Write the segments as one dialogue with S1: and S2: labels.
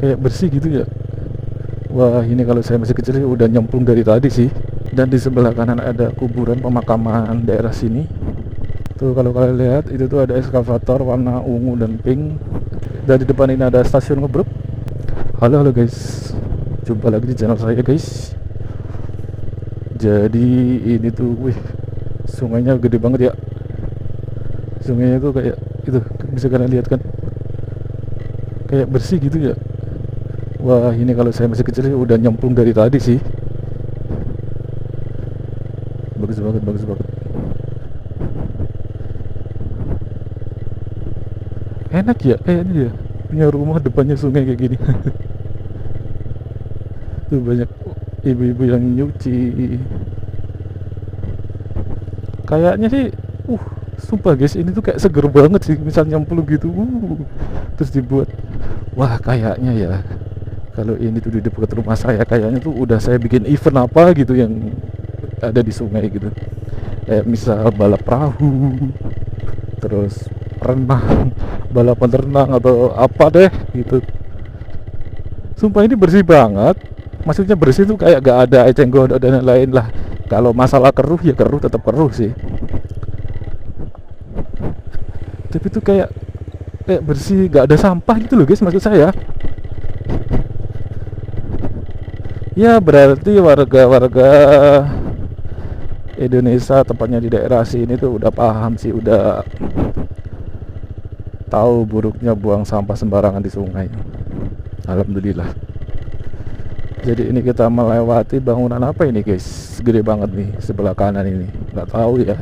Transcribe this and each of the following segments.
S1: kayak bersih gitu ya. Wah, ini kalau saya masih kecil sih udah nyemplung dari tadi sih. Dan di sebelah kanan ada kuburan pemakaman daerah sini. Tuh kalau kalian lihat itu tuh ada eskavator warna ungu dan pink. Dan di depan ini ada stasiun Ngebruk. Halo guys, jumpa lagi di channel saya guys. Jadi ini tuh, wih, sungainya gede banget ya. Sungainya tuh kayak itu, bisa kalian lihat kan, kayak bersih gitu ya. Wah, ini kalau saya masih kecil sih udah nyemplung dari tadi sih. Bagus banget, bagus banget. Enak ya kayaknya ya, punya rumah depannya sungai kayak gini. Tuh banyak ibu-ibu yang nyuci. Kayaknya sih, sumpah guys, ini tuh kayak seger banget sih, misal nyemplung gitu, terus dibuat. Wah, kayaknya ya, kalau ini tuh di dekat rumah saya, kayaknya tuh udah saya bikin event apa gitu yang ada di sungai gitu. Kayak misal balap perahu, terus renang, balapan renang atau apa deh gitu. Sumpah ini bersih banget. Maksudnya bersih tuh kayak gak ada eceng gondok dan lain-lain lah. Kalau masalah keruh ya keruh, tetap keruh sih. Tapi tuh kayak bersih, gak ada sampah gitu loh guys, maksud saya. Ya berarti warga-warga Indonesia, tepatnya di daerah sini tuh udah paham sih, udah tahu buruknya buang sampah sembarangan di sungai. Alhamdulillah. Jadi ini kita melewati bangunan apa ini guys, gede banget nih sebelah kanan ini, nggak tahu ya,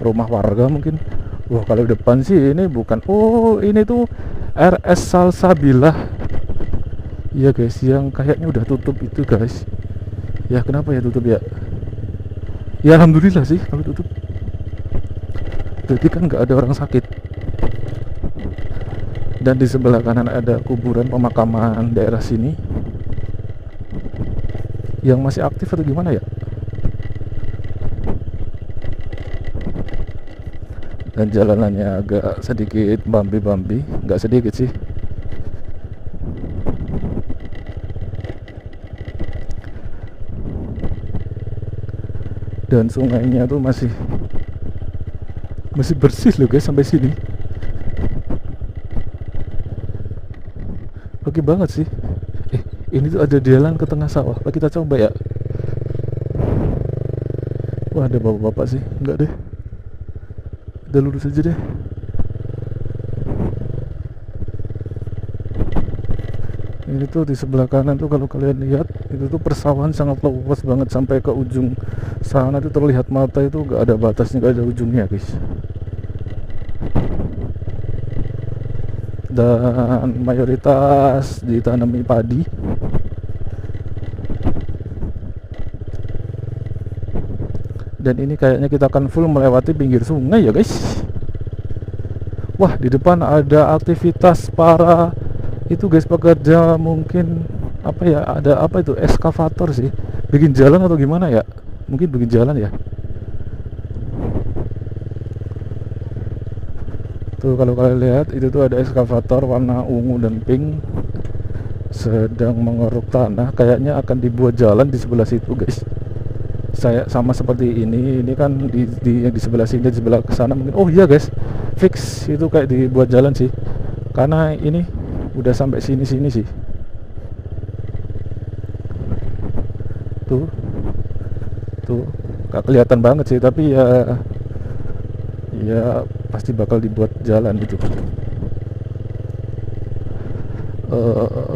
S1: rumah warga mungkin. Wah, kalau depan sih ini bukan, oh ini tuh RS Salsabila. Iya guys, yang kayaknya udah tutup itu guys. Ya kenapa ya tutup ya? Ya alhamdulillah sih kalau tutup. Jadi kan nggak ada orang sakit. Dan di sebelah kanan ada kuburan pemakaman daerah sini yang masih aktif atau gimana ya. Dan jalanannya agak sedikit bambi-bambi, nggak sedikit sih. Dan sungainya tuh masih bersih loh guys sampai sini. Oke banget sih. Ini tuh ada jalan ke tengah sawah. Apa kita coba ya? Wah, ada bapak-bapak sih. Enggak deh, udah lurus aja deh. Ini tuh di sebelah kanan tuh kalau kalian lihat, itu tuh persawahan sangat luas banget sampai ke ujung sana tuh terlihat mata, itu gak ada batasnya, gak ada ujungnya guys. Dan mayoritas ditanami padi. Dan ini kayaknya kita akan full melewati pinggir sungai ya guys. Wah, di depan ada aktivitas para itu guys, pekerja mungkin apa ya, ada apa itu, eskavator sih, bikin jalan atau gimana ya, mungkin bikin jalan ya. Tuh kalau kalian lihat itu tuh ada eskavator warna ungu dan pink sedang mengeruk tanah, kayaknya akan dibuat jalan di sebelah situ guys. Saya sama seperti ini kan di sebelah sini, di sebelah sana mungkin. Oh iya guys, fix itu kayak dibuat jalan sih, karena ini udah sampai sini sih. Tuh gak kelihatan banget sih, tapi ya pasti bakal dibuat jalan gitu.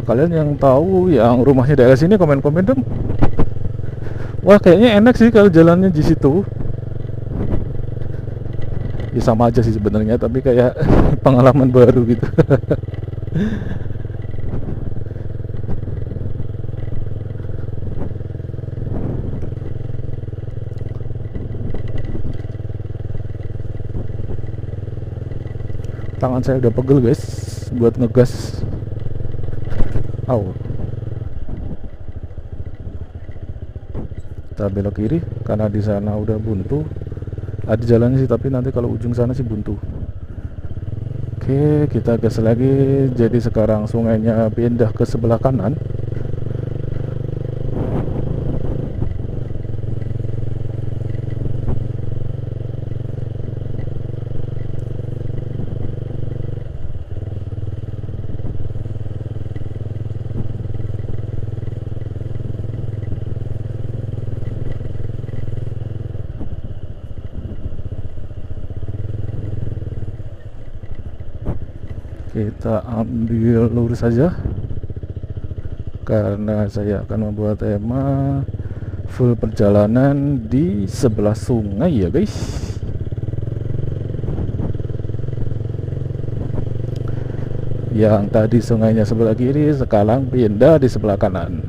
S1: Kalian yang tahu yang rumahnya daerah sini komen-komen dong. Wah, kayaknya enak sih kalau jalannya di situ. Ya sama aja sih sebenarnya, tapi kayak pengalaman baru gitu. Tangan saya udah pegel guys buat ngegas. Au. Kita belok kiri karena di sana udah buntu. Ada jalannya sih, tapi nanti kalau ujung sana sih buntu. Oke. Oke, kita gas lagi. Jadi sekarang sungainya pindah ke sebelah kanan. Kita ambil lurus saja karena saya akan membuat tema full perjalanan di sebelah sungai ya guys. Yang tadi sungainya sebelah kiri, sekarang pindah di sebelah kanan.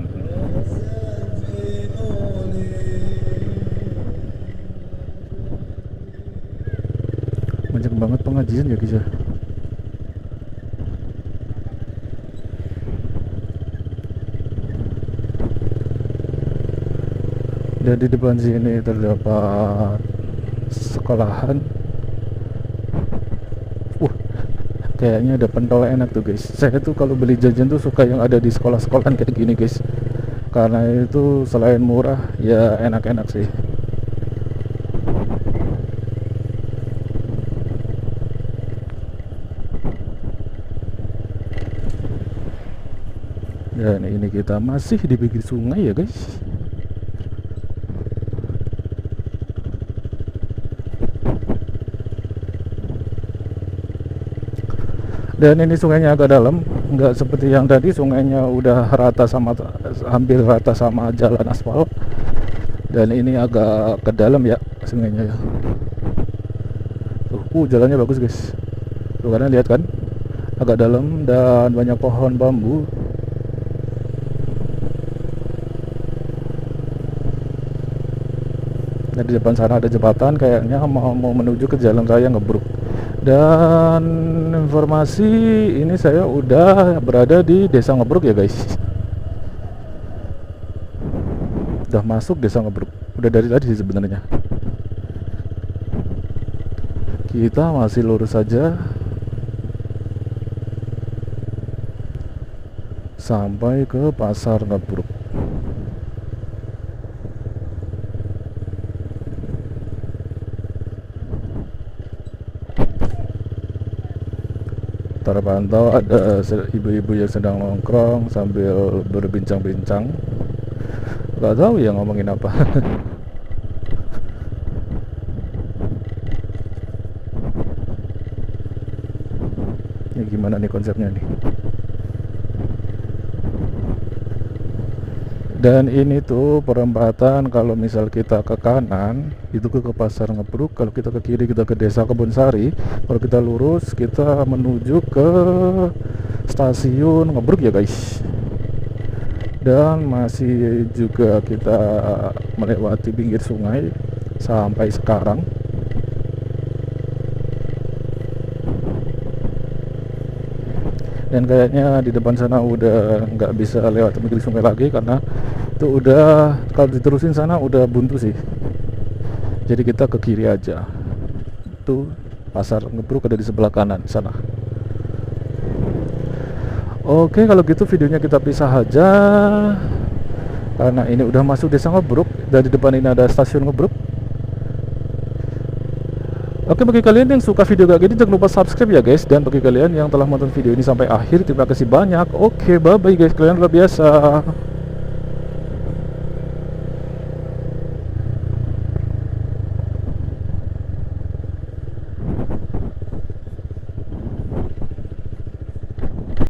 S1: Banyak banget pengajian ya guys ya. Dan di depan sini terdapat sekolahan. Kayaknya ada pentol enak tuh guys. Saya tuh kalau beli jajan tuh suka yang ada di sekolah-sekolahan kayak gini guys, karena itu selain murah ya enak-enak sih. Dan ini kita masih di pinggir sungai ya guys. Dan ini sungainya agak dalam, nggak seperti yang tadi sungainya udah rata sama, hampir rata sama jalan aspal. Dan ini agak ke dalam ya sungainya ya. Tuh, jalannya bagus guys. Tuh kalian lihat kan, agak dalam dan banyak pohon bambu. Dan di depan sana ada jembatan, kayaknya mau menuju ke jalan raya Ngebruk. Dan informasi ini saya udah berada di desa Ngebruk ya guys. Udah masuk desa Ngebruk, udah dari tadi sih sebenarnya. Kita masih lurus saja sampai ke pasar Ngebruk. Terpantau ada ibu-ibu yang sedang nongkrong sambil berbincang-bincang. Gak tahu ya ngomongin apa. Ini gimana nih konsepnya nih. Dan ini tuh perempatan, kalau misal kita ke kanan itu ke pasar Ngebruk, kalau kita ke kiri kita ke desa Kebonsari, kalau kita lurus kita menuju ke stasiun Ngebruk ya guys. Dan masih juga kita melewati pinggir sungai sampai sekarang. Dan kayaknya di depan sana udah nggak bisa lewat pinggir sungai lagi, karena itu udah, kalau diterusin sana udah buntu sih. Jadi kita ke kiri aja. Tuh pasar Ngebruk ada di sebelah kanan sana. Oke, kalau gitu videonya kita pisah aja, karena ini udah masuk desa Ngebruk dan di depan ini ada stasiun Ngebruk. Oke, bagi kalian yang suka video kayak gini jangan lupa subscribe ya guys. Dan bagi kalian yang telah menonton video ini sampai akhir, terima kasih banyak. Oke, bye bye guys, kalian luar biasa.